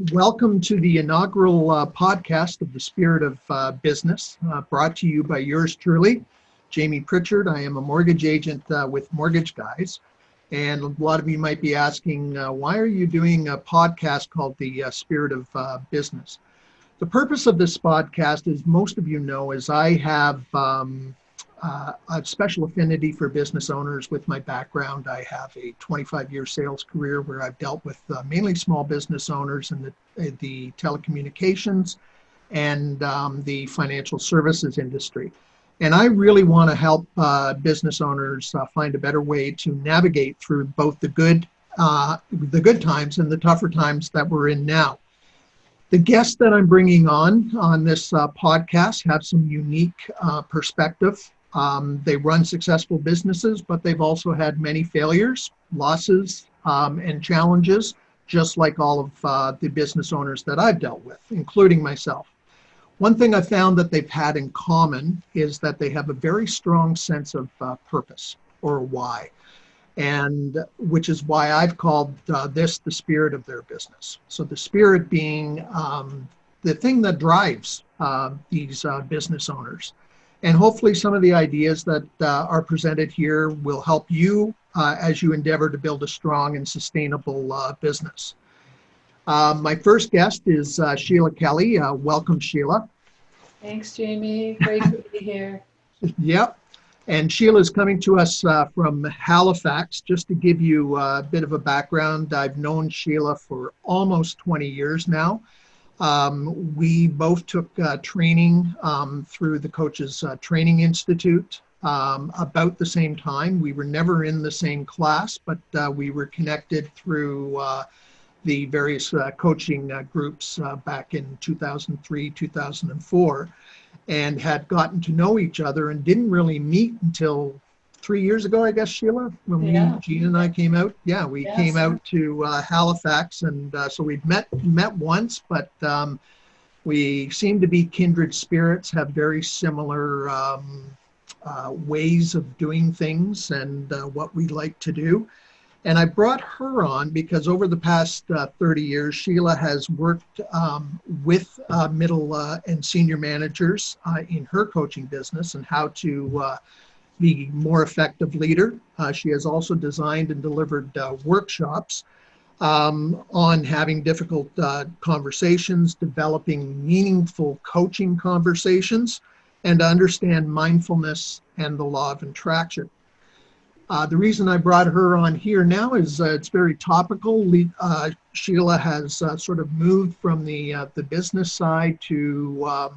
Welcome to the inaugural podcast of the Spirit of Business, brought to you by yours truly, Jamie Pritchard. I am a mortgage agent with Mortgage Guys, and a lot of you might be asking, why are you doing a podcast called the Spirit of Business? The purpose of this podcast, as most of you know, is I have a special affinity for business owners with my background. I have a 25-year sales career where I've dealt with mainly small business owners in the telecommunications and the financial services industry. And I really want to help business owners find a better way to navigate through both the good times and the tougher times that we're in now. The guests that I'm bringing on this podcast have some unique perspective. They run successful businesses, but they've also had many failures, losses, and challenges, just like all of the business owners that I've dealt with, including myself. One thing I found that they've had in common is that they have a very strong sense of purpose, or why, and which is why I've called this the spirit of their business. So the spirit being the thing that drives these business owners. And hopefully some of the ideas that are presented here will help you as you endeavor to build a strong and sustainable business. My first guest is Sheila Kelly. Welcome, Sheila. Thanks, Jamie. Great to be here. Yep. And Sheila is coming to us from Halifax. Just to give you a bit of a background, I've known Sheila for almost 20 years now. We both took training through the Coaches Training Institute about the same time. We were never in the same class, but we were connected through the various coaching groups back in 2003, 2004, and had gotten to know each other and didn't really meet until 3 years ago, I guess, Sheila, when Gene and I came out. Yeah, we came out to Halifax, and so we'd met once, but we seem to be kindred spirits, have very similar ways of doing things and what we like to do. And I brought her on because over the past 30 years, Sheila has worked with middle and senior managers in her coaching business and how to be a more effective leader. She has also designed and delivered workshops on having difficult conversations, developing meaningful coaching conversations, and to understand mindfulness and the law of attraction. The reason I brought her on here now is it's very topical. Sheila has sort of moved from the business side to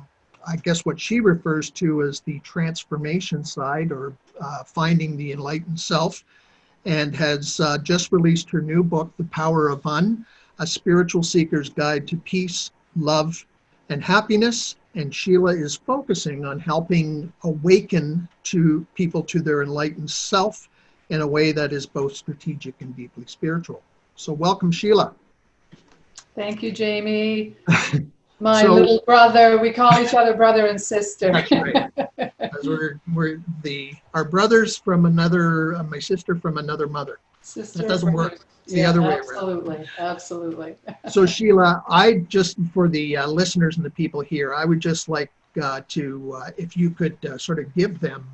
I guess what she refers to as the transformation side, or finding the enlightened self, and has just released her new book, The Power of A Spiritual Seeker's Guide to Peace, Love, and Happiness. And Sheila is focusing on helping awaken to people to their enlightened self in a way that is both strategic and deeply spiritual. So welcome, Sheila. Thank you, Jamie. My little brother. We call each other brother and sister. That's right. Our brothers from another, my sister from another mother. Sister that doesn't work. It's the other way around. Absolutely. So Sheila, I just, for the listeners and the people here, I would just like to, if you could sort of give them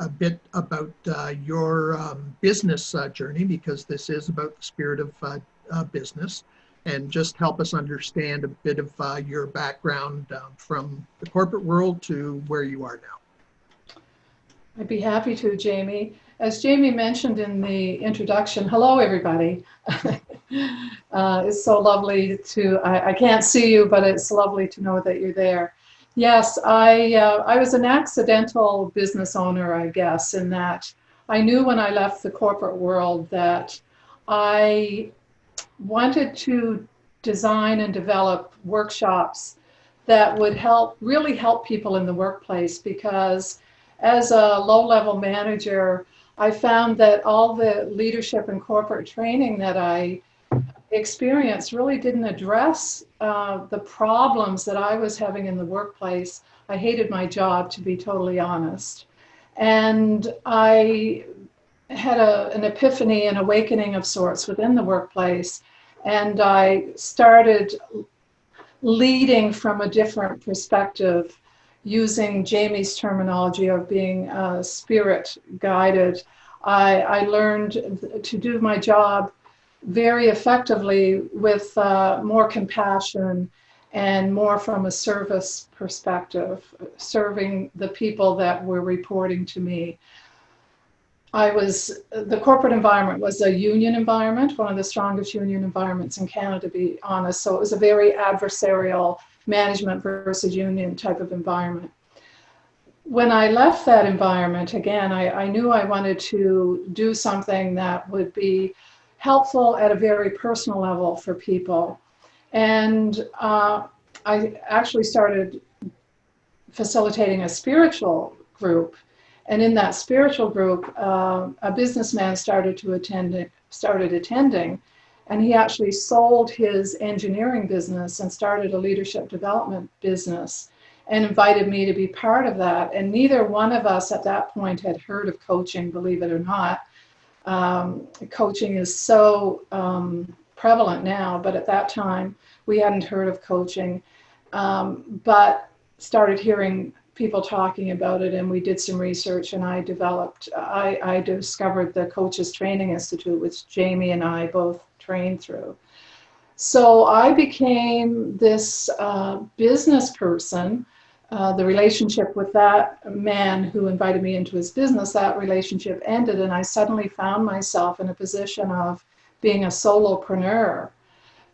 a bit about your business journey, because this is about the spirit of business, and just help us understand a bit of your background from the corporate world to where you are now. I'd be happy to, Jamie. As Jamie mentioned in the introduction, hello, everybody. It's so lovely to, I can't see you, but it's lovely to know that you're there. Yes, I was an accidental business owner, I guess, in that I knew when I left the corporate world that I wanted to design and develop workshops that would really help people in the workplace, because as a low-level manager, I found that all the leadership and corporate training that I experienced really didn't address the problems that I was having in the workplace. I hated my job, to be totally honest. And I had an epiphany, an awakening of sorts within the workplace. And I started leading from a different perspective, using Jamie's terminology of being spirit guided. I learned to do my job very effectively with more compassion and more from a service perspective, serving the people that were reporting to me. The corporate environment was a union environment, one of the strongest union environments in Canada, to be honest. So it was a very adversarial management versus union type of environment. When I left that environment, again, I knew I wanted to do something that would be helpful at a very personal level for people. And I actually started facilitating a spiritual group. And in that spiritual group, a businessman started attending, and he actually sold his engineering business and started a leadership development business and invited me to be part of that. And neither one of us at that point had heard of coaching, believe it or not. Coaching is so prevalent now, but at that time we hadn't heard of coaching, but started hearing people talking about it, and we did some research, and I discovered the Coaches Training Institute, which Jamie and I both trained through. So I became this business person. The relationship with that man who invited me into his business, that relationship ended, and I suddenly found myself in a position of being a solopreneur,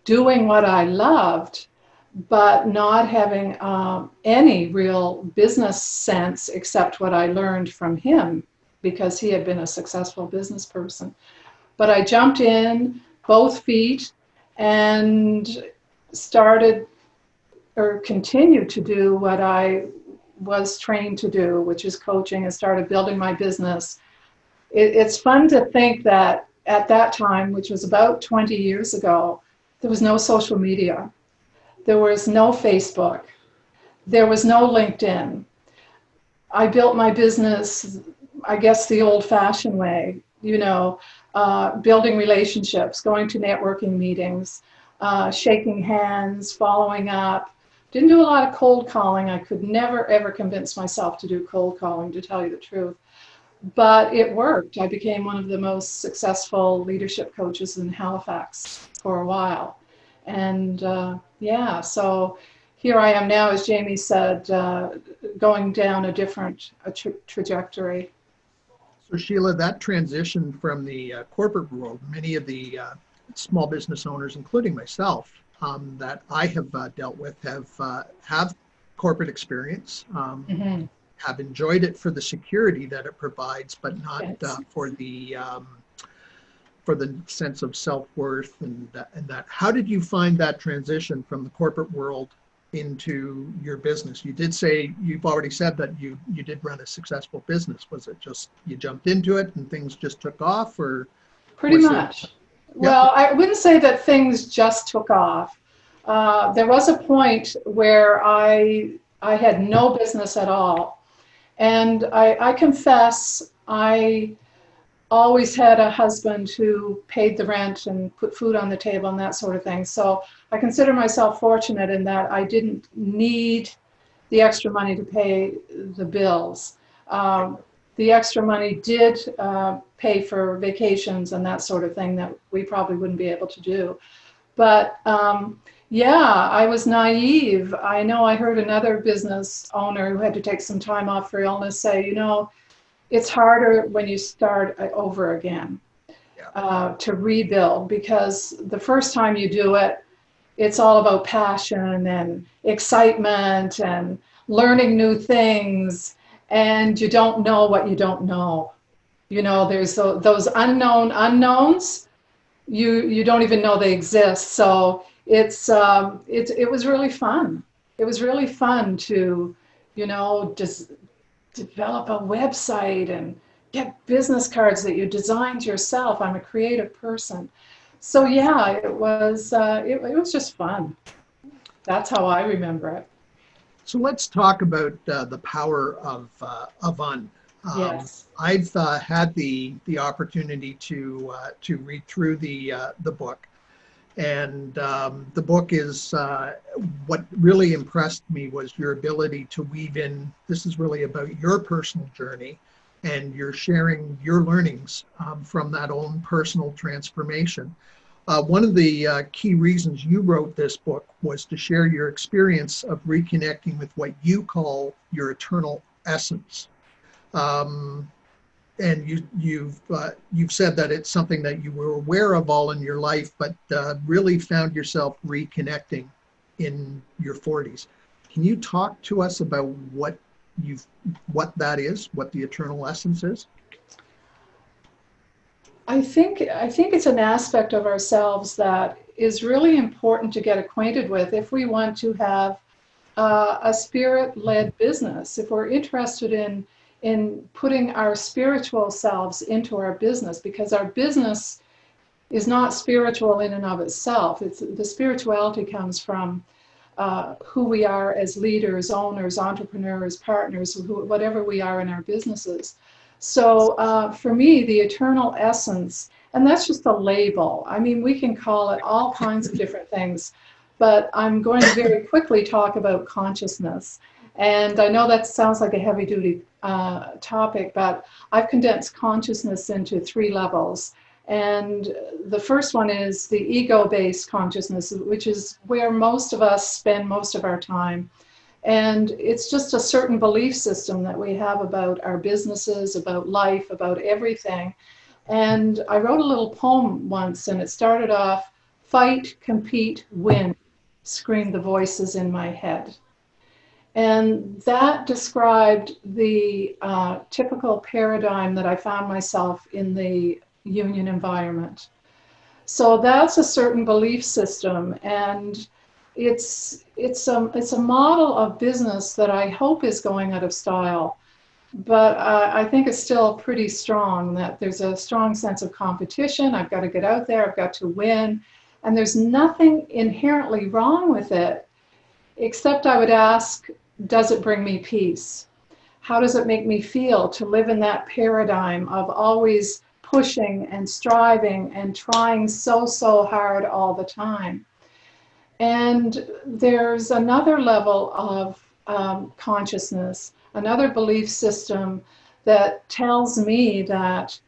doing what I loved, but not having any real business sense except what I learned from him, because he had been a successful business person. But I jumped in both feet and started or continued to do what I was trained to do, which is coaching, and started building my business. It's fun to think that at that time, which was about 20 years ago, there was no social media. There was no Facebook. There was no LinkedIn. I built my business, I guess, the old-fashioned way, building relationships, going to networking meetings, shaking hands, following up. Didn't do a lot of cold calling. I could never, ever convince myself to do cold calling, to tell you the truth. But it worked. I became one of the most successful leadership coaches in Halifax for a while. And so here I am now, as Jamie said, going down a different trajectory. So Sheila, that transition from the corporate world, many of the small business owners, including myself, that I have dealt with have corporate experience, have enjoyed it for the security that it provides, but not for the sense of self-worth and that. How did you find that transition from the corporate world into your business? You did say, you've already said that you did run a successful business. Was it just you jumped into it and things just took off, or? Pretty much. Well, I wouldn't say that things just took off. There was a point where I had no business at all. And I confess, I always had a husband who paid the rent and put food on the table and that sort of thing. So I consider myself fortunate in that I didn't need the extra money to pay the bills. The extra money did pay for vacations and that sort of thing that we probably wouldn't be able to do. But I was naive. I know I heard another business owner who had to take some time off for illness say, it's harder when you start over again to rebuild, because the first time you do it, it's all about passion and excitement and learning new things, and you don't know what you don't know. There's those unknown unknowns. You don't even know they exist. So it was really fun. It was really fun to, just develop a website and get business cards that you designed yourself. I'm a creative person. So it was just fun. That's how I remember it. So let's talk about the power of UN. Yes. I've had the opportunity to read through the book, And the book is, what really impressed me was your ability to weave in, this is really about your personal journey, and you're sharing your learnings from that own personal transformation. One of the key reasons you wrote this book was to share your experience of reconnecting with what you call your eternal essence. Um, and you've said that it's something that you were aware of all in your life, but really found yourself reconnecting in your 40s. Can you talk to us about what that is, what the eternal essence is? I think it's an aspect of ourselves that is really important to get acquainted with if we want to have a spirit-led business. If we're interested in putting our spiritual selves into our business, because our business is not spiritual in and of itself. It's the spirituality comes from who we are as leaders, owners, entrepreneurs, partners, whatever we are in our businesses. So for me, the eternal essence, and that's just a label. I mean, we can call it all kinds of different things, but I'm going to very quickly talk about consciousness. And I know that sounds like a heavy duty topic, but I've condensed consciousness into 3 levels. And the first one is the ego-based consciousness, which is where most of us spend most of our time. And it's just a certain belief system that we have about our businesses, about life, about everything. And I wrote a little poem once, and it started off, "Fight, compete, win," screamed the voices in my head. And that described the typical paradigm that I found myself in the union environment. So that's a certain belief system, and it's a model of business that I hope is going out of style. But I think it's still pretty strong, that there's a strong sense of competition. I've got to get out there, I've got to win. And there's nothing inherently wrong with it, except I would ask, does it bring me peace? How does it make me feel to live in that paradigm of always pushing and striving and trying so hard all the time? And there's another level of consciousness, another belief system that tells me that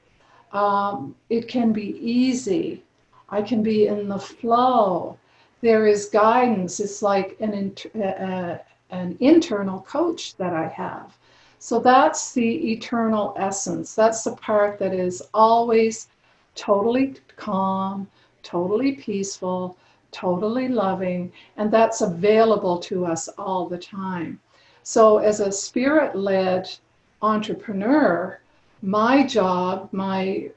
it can be easy. I can be in the flow. There is guidance. It's like an internal coach that I have. So that's the eternal essence. That's the part that is always totally calm, totally peaceful, totally loving, and that's available to us all the time. So as a spirit-led entrepreneur, my job, my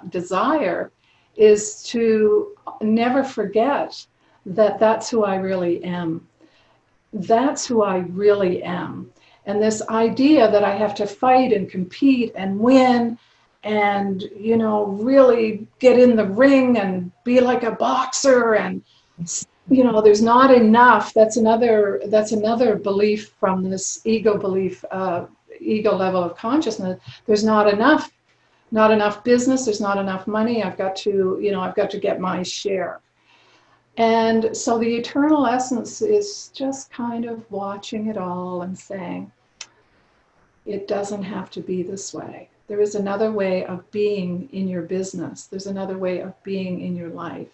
desire is to never forget that that's who I really am. That's who I really am. And this idea that I have to fight and compete and win and, you know, really get in the ring and be like a boxer, and, you know, there's not enough. That's another belief from this ego belief, ego level of consciousness. There's not enough business. There's not enough money. I've got to get my share. And so the eternal essence is just kind of watching it all and saying, it doesn't have to be this way. There is another way of being in your business. There's another way of being in your life.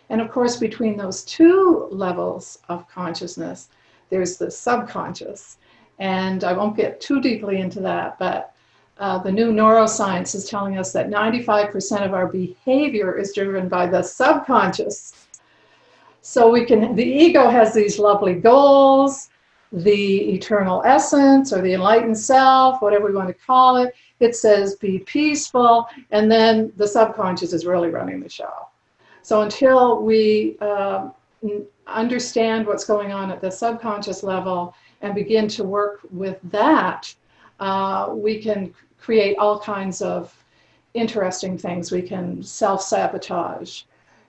And of course, between those 2 levels of consciousness, there's the subconscious. And I won't get too deeply into that, but the new neuroscience is telling us that 95% of our behavior is driven by the subconscious. So the ego has these lovely goals, the eternal essence or the enlightened self, whatever we want to call it. It says be peaceful, and then the subconscious is really running the show. So until we understand what's going on at the subconscious level and begin to work with that, we can create all kinds of interesting things. We can self-sabotage.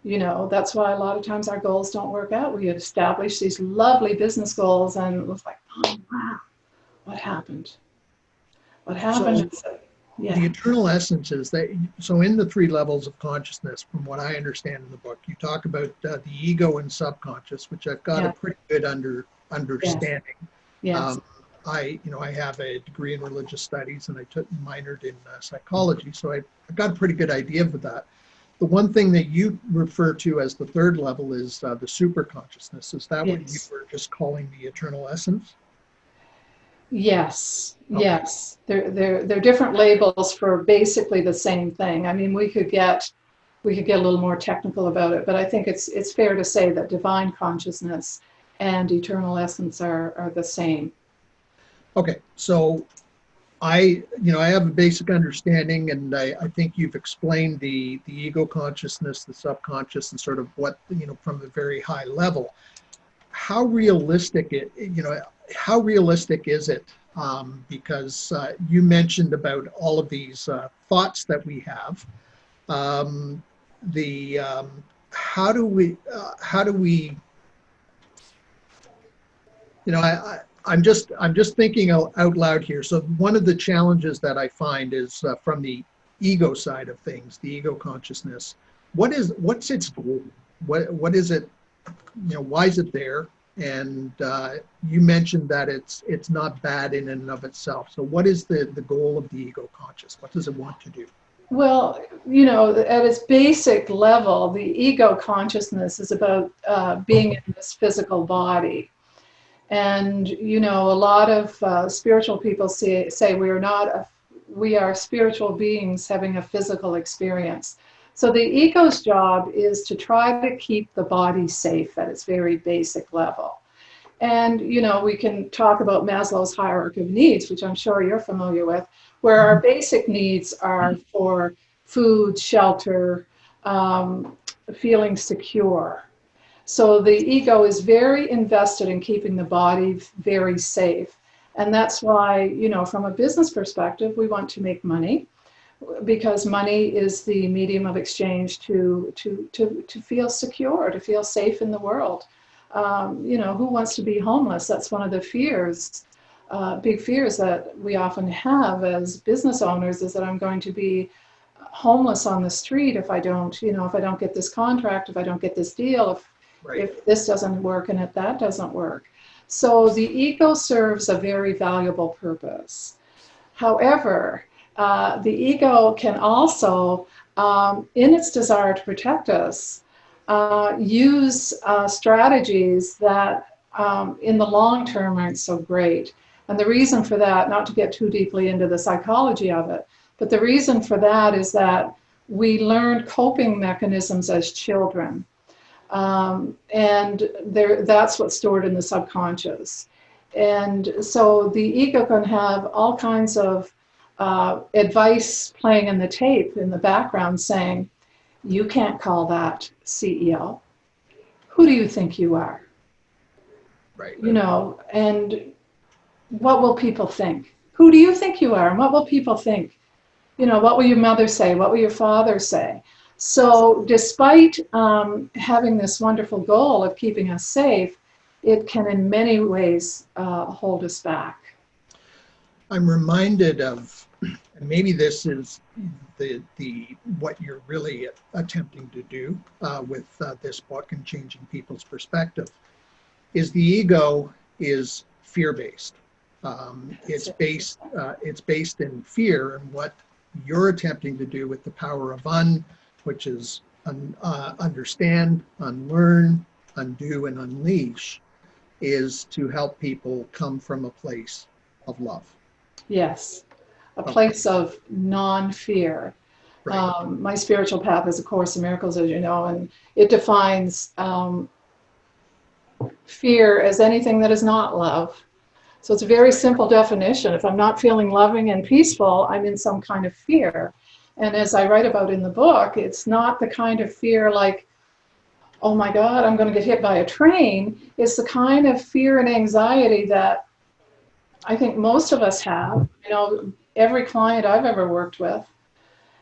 You know, that's why a lot of times our goals don't work out. We establish these lovely business goals and it was like, oh, wow, what happened? What happened? The Yeah. eternal essence is that, so in the three levels of consciousness, from what I understand in the book, you talk about the ego and subconscious, which I've got a Yeah. pretty good Yes. understanding. Yes. Um, I have a degree in religious studies, and I minored in psychology, so I've got a pretty good idea of that. The one thing that you refer to as the third level is the super consciousness. Is that what you Yes. were just calling the eternal essence? Yes. Okay. Yes. They're different labels for basically the same thing. I mean, we could get a little more technical about it, but I think it's fair to say that divine consciousness and eternal essence are the same. Okay. So I have a basic understanding, and I think you've explained the ego consciousness, the subconscious, and sort of what, from a very high level. How realistic how realistic is it? Because you mentioned about all of these thoughts that we have. Um, the how do we I'm just thinking out loud here. So one of the challenges that I find is from the ego side of things, the ego consciousness. What's its goal? What is it? Why is it there? And you mentioned that it's not bad in and of itself. So what is the goal of the ego conscious? What does it want to do? Well, at its basic level, the ego consciousness is about being in this physical body. And, a lot of spiritual people say we are spiritual beings having a physical experience. So the ego's job is to try to keep the body safe at its very basic level. And, we can talk about Maslow's hierarchy of needs, which I'm sure you're familiar with, where our basic needs are for food, shelter, um, feeling secure. So the ego is very invested in keeping the body very safe. And that's why, from a business perspective, we want to make money because money is the medium of exchange to feel secure, to feel safe in the world. Who wants to be homeless? That's one of the fears, big fears that we often have as business owners, is that I'm going to be homeless on the street if I don't, if I don't get this contract, if I don't get this deal, Right. if this doesn't work and if that doesn't work. So the ego serves a very valuable purpose. However, the ego can also, in its desire to protect us, use strategies that in the long term aren't so great. And the reason for that, not to get too deeply into the psychology of it, but the reason for that is that we learned coping mechanisms as children. And that's what's stored in the subconscious. And so the ego can have all kinds of advice playing in the tape in the background saying, you can't call that CEO. Who do you think you are? Right. And what will people think? Who do you think you are? And what will people think? What will your mother say? What will your father say? So despite having this wonderful goal of keeping us safe, it can in many ways hold us back. I'm reminded of, and maybe this is the what you're really attempting to do with this book and changing people's perspective, is the ego is fear-based. It's based in fear, and what you're attempting to do with the power of which is understand, unlearn, undo, and unleash, is to help people come from a place of love. Yes, a Okay. place of non-fear. Right. My spiritual path is A Course in Miracles, as you know, and it defines fear as anything that is not love. So it's a very simple definition. If I'm not feeling loving and peaceful, I'm in some kind of fear. And as I write about in the book, it's not the kind of fear like, oh my God, I'm going to get hit by a train. It's the kind of fear and anxiety that I think most of us have. Every client I've ever worked with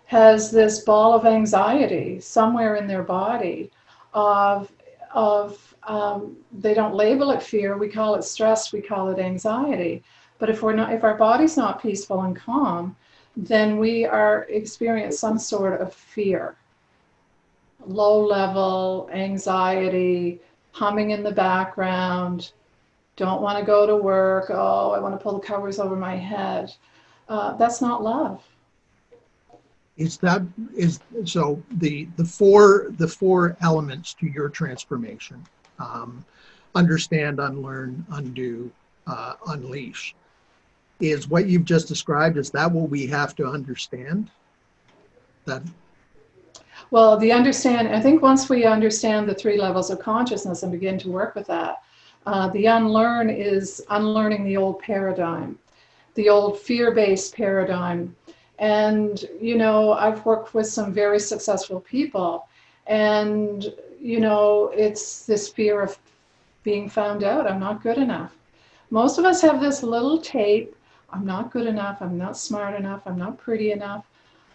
has this ball of anxiety somewhere in their body of they don't label it fear, we call it stress, we call it anxiety. But if our body's not peaceful and calm, then we are experiencing some sort of fear, low level anxiety, humming in the background, don't want to go to work, oh, I want to pull the covers over my head. That's not love. Is that is so the four elements to your transformation, um, understand, unlearn, undo, unleash, is what you've just described. Is that what we have to understand? That Well, I think once we understand the three levels of consciousness and begin to work with that, the unlearn is unlearning the old paradigm, the old fear-based paradigm. And, I've worked with some very successful people, and, it's this fear of being found out. I'm not good enough. Most of us have this little tape. I'm not good enough. I'm not smart enough. I'm not pretty enough.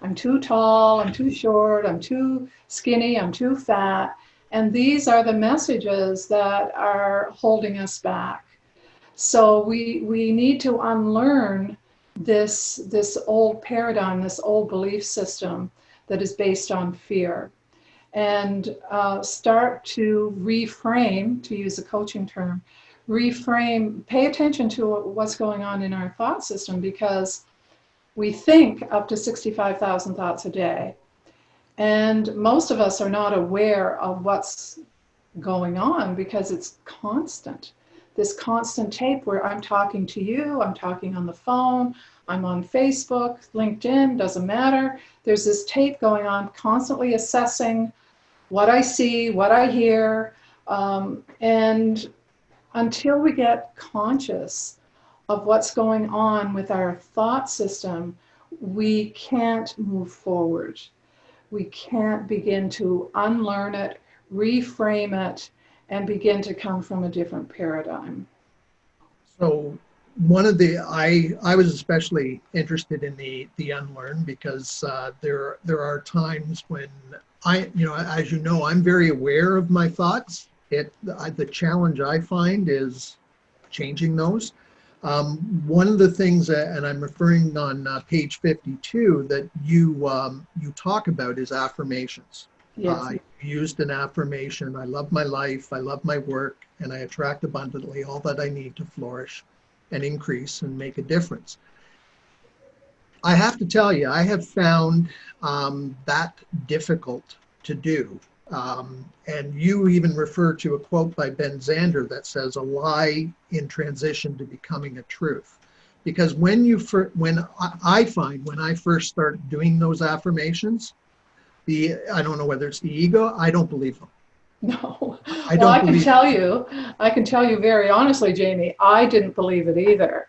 I'm too tall. I'm too short. I'm too skinny. I'm too fat. And these are the messages that are holding us back. So we need to unlearn this old paradigm, this old belief system that is based on fear, and start to reframe, to use a coaching term, reframe, pay attention to what's going on in our thought system, because we think up to 65,000 thoughts a day. And most of us are not aware of what's going on because it's constant. This constant tape where I'm talking to you, I'm talking on the phone, I'm on Facebook, LinkedIn, doesn't matter. There's this tape going on, constantly assessing what I see, what I hear. And until we get conscious of what's going on with our thought system, we can't move forward. We can't begin to unlearn it, reframe it, and begin to come from a different paradigm. so one of the I was especially interested in the unlearn because there are times when as you know, I'm very aware of my thoughts. The challenge I find is changing those. One of the things and I'm referring on page 52 that you talk about is affirmations. Yes. You used an affirmation: I love my life, I love my work, and I attract abundantly all that I need to flourish and increase and make a difference. I have to tell you, I have found that difficult to do. And you even refer to a quote by Ben Zander that says, "A lie in transition to becoming a truth." Because when I find when I first start doing those affirmations, I don't know whether it's the ego, I don't believe them. No. I Well, don't believe. I can tell you very honestly, Jamie, I didn't believe it either.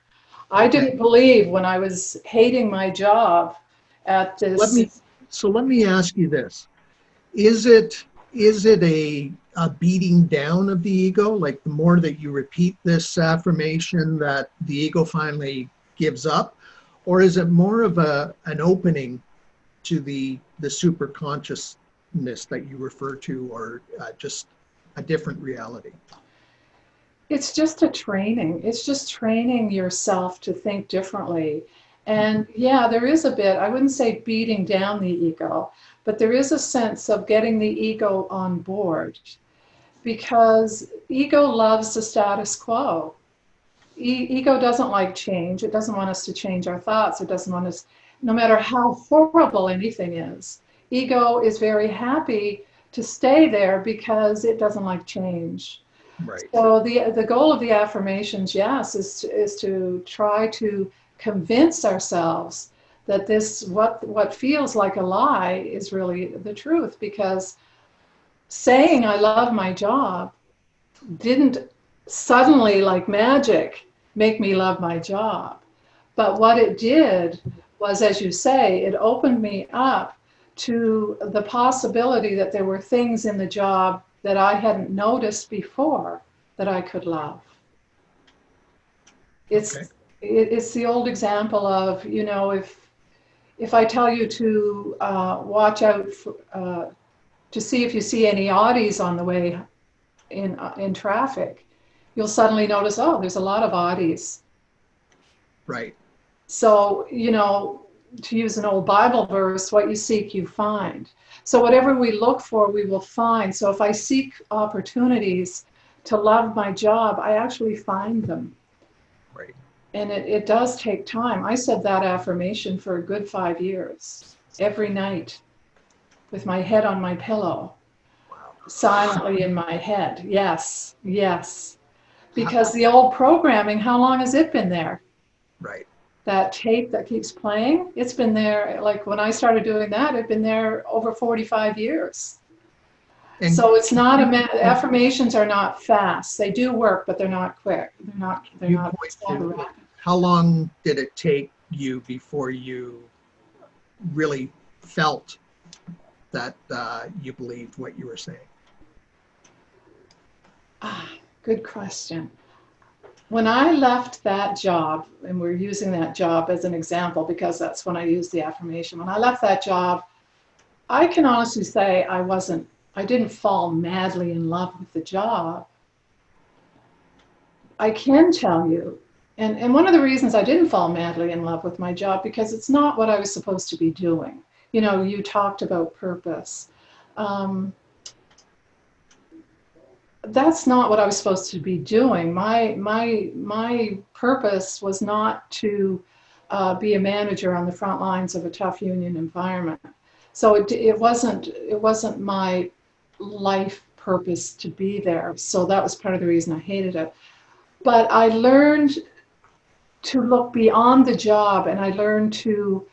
I Okay. didn't believe when I was hating my job at Let this. me so let me ask you this: Is it a beating down of the ego? Like the more that you repeat this affirmation, that the ego finally gives up, or is it more of an opening to the super consciousness that you refer to, or just a different reality? It's just a training. It's just training yourself to think differently. And yeah, there is a bit, I wouldn't say beating down the ego, but there is a sense of getting the ego on board, because ego loves the status quo. Ego doesn't like change. It doesn't want us to change our thoughts. It doesn't want us, no matter how horrible anything is. Ego is very happy to stay there because it doesn't like change. Right. So the goal of the affirmations, yes, is to try to convince ourselves that this what feels like a lie is really the truth, because saying I love my job didn't suddenly, like magic, make me love my job. But what it did was, as you say, it opened me up to the possibility that there were things in the job that I hadn't noticed before that I could love. Okay. It's the old example of, if I tell you to watch out for, to see if you see any Audis on the way in traffic, you'll suddenly notice, oh, there's a lot of Audis. Right. So, to use an old Bible verse, what you seek, you find. So whatever we look for, we will find. So if I seek opportunities to love my job, I actually find them. Right. And it does take time. I said that affirmation for a good 5 years, every night, with my head on my pillow, Wow. silently in my head. Yes, yes. Because the old programming, how long has it been there? Right. That tape that keeps playing, it's been there, like when I started doing that, it'd been there over 45 years. And So it's not affirmations are not fast. They do work, but they're not quick. They're you not point so to rapid. how long did it take you before you really felt that you believed what you were saying? Ah, good question. When I left that job, and we're using that job as an example because that's when I used the affirmation. When I left that job, I can honestly say I didn't fall madly in love with the job. I can tell you, and one of the reasons I didn't fall madly in love with my job, because it's not what I was supposed to be doing. You know, you talked about purpose. Um, that's not what I was supposed to be doing. My purpose was not to be a manager on the front lines of a tough union environment. So it wasn't my life purpose to be there. So that was part of the reason I hated it. But I learned to look beyond the job, and I learned to,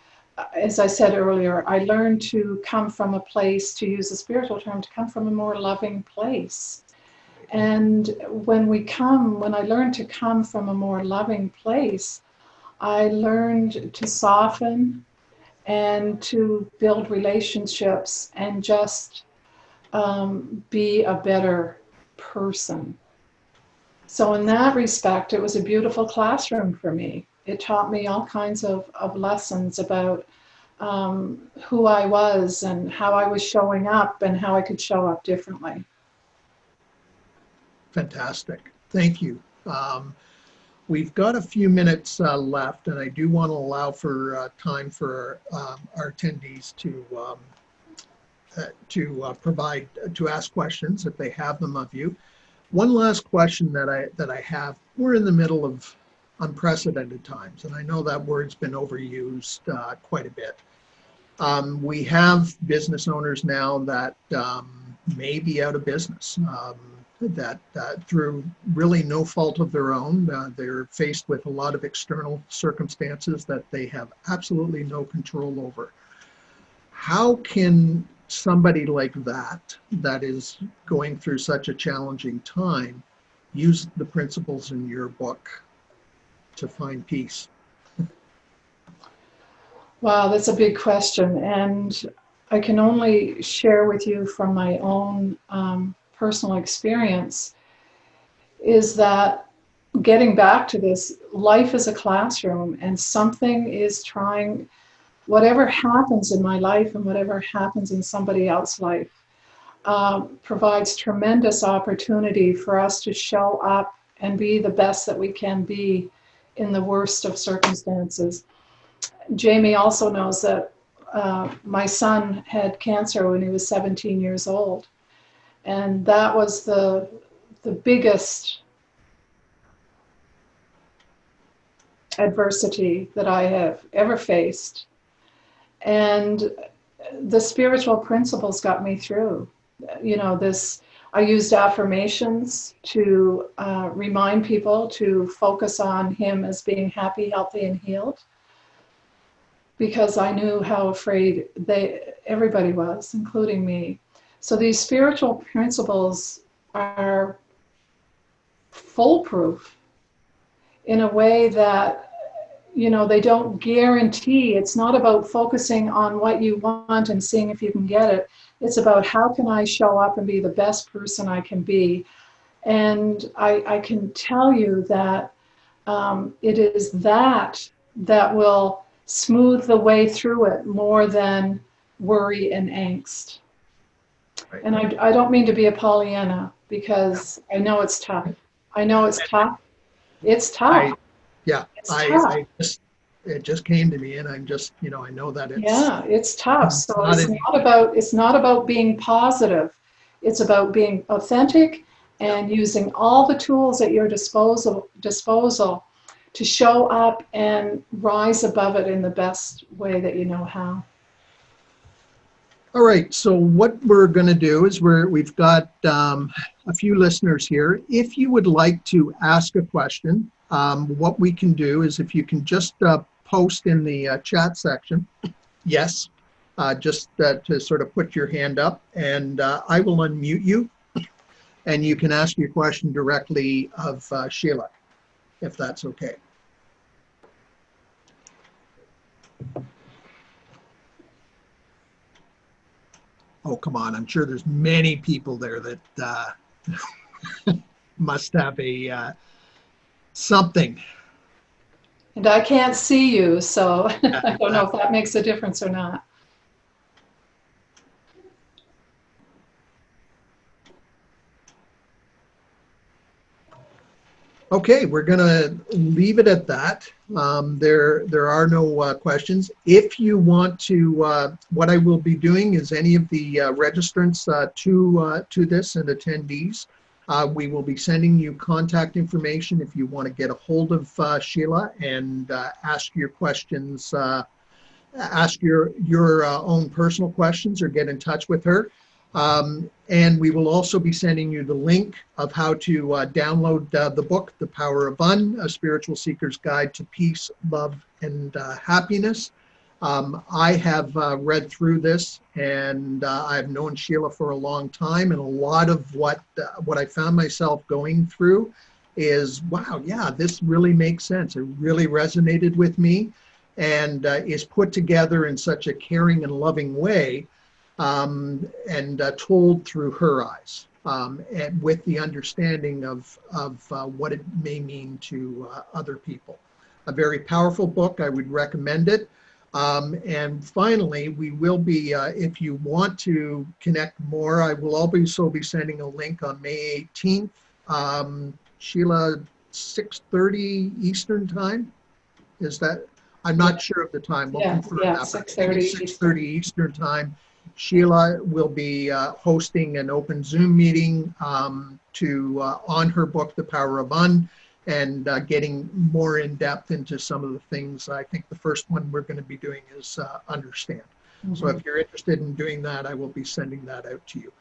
as I said earlier, I learned to come from a place, to use a spiritual term, to come from a more loving place. And when I learned to come from a more loving place, I learned to soften and to build relationships and just be a better person. So in that respect, it was a beautiful classroom for me. It taught me all kinds of lessons about who I was and how I was showing up and how I could show up differently. Fantastic. Thank you. We've got a few minutes left, and I do want to allow for time for our attendees to ask questions if they have them of you. One last question that I have. We're in the middle of unprecedented times, and I know that word's been overused quite a bit. We have business owners now that may be out of business. That through really no fault of their own, they're faced with a lot of external circumstances that they have absolutely no control over. How can somebody like that is going through such a challenging time, use the principles in your book to find peace? Wow, that's a big question. And I can only share with you from my own personal experience is that getting back to this, life is a classroom, and something is trying, whatever happens in my life and whatever happens in somebody else's life, provides tremendous opportunity for us to show up and be the best that we can be in the worst of circumstances. Jamie also knows that my son had cancer when he was 17 years old. And that was the biggest adversity that I have ever faced. And the spiritual principles got me through. You know, I used affirmations to remind people to focus on him as being happy, healthy, and healed, because I knew how afraid everybody was, including me. So these spiritual principles are foolproof in a way that, you know, they don't guarantee. It's not about focusing on what you want and seeing if you can get it. It's about how can I show up and be the best person I can be. And I can tell you that it is that will smooth the way through it more than worry and angst. Right. And I don't mean to be a Pollyanna, because I know it's tough. I know it's tough. It's tough. Yeah, It's tough. it just came to me, and I'm just, you know, I know that Yeah, it's tough. it's So not it's an not easy. about it's not about being positive. It's about being authentic Yeah. and using all the tools at your disposal to show up and rise above it in the best way that you know how. All right, so what we're going to do is we've got a few listeners here. If you would like to ask a question, what we can do is if you can just post in the chat section, yes, just to sort of put your hand up, and I will unmute you, and you can ask your question directly of Sheila, if that's okay. Oh, come on, I'm sure there's many people there that must have a something. And I can't see you, so Yeah, I don't know if exactly. that makes a difference or not. Okay, we're going to leave it at that. There are no questions. If you want to, what I will be doing is any of the registrants to this and attendees, we will be sending you contact information if you want to get a hold of Sheila and ask your questions, ask your own personal questions or get in touch with her. And we will also be sending you the link of how to download the book, The Power of A Spiritual Seeker's Guide to Peace, Love, and Happiness. I have read through this, and I've known Sheila for a long time, and a lot of what I found myself going through is, wow, yeah, this really makes sense. It really resonated with me, and is put together in such a caring and loving way, and told through her eyes, and with the understanding of what it may mean to other people. A very powerful book. I would recommend it. And finally, we will be, if you want to connect more, I will also be sending a link on May 18th. Sheila, 6:30 Eastern time. Is that, I'm Yeah, not sure of the time. We'll yeah, confirm yeah, that, but I think 6:30 it's Eastern. 6:30 Eastern time. Sheila will be hosting an open Zoom meeting to on her book, The Power of Un, and getting more in depth into some of the things. I think the first one we're going to be doing is Understand. So Mhm. if you're interested in doing that, I will be sending that out to you.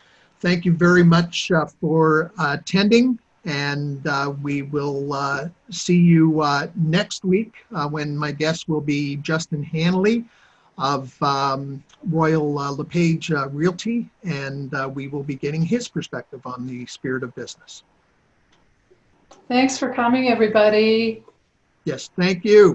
Thank you very much for attending. And we will see you next week when my guest will be Justin Hanley of Royal LePage Realty, and we will be getting his perspective on the spirit of business. Thanks for coming, everybody. Yes, thank you.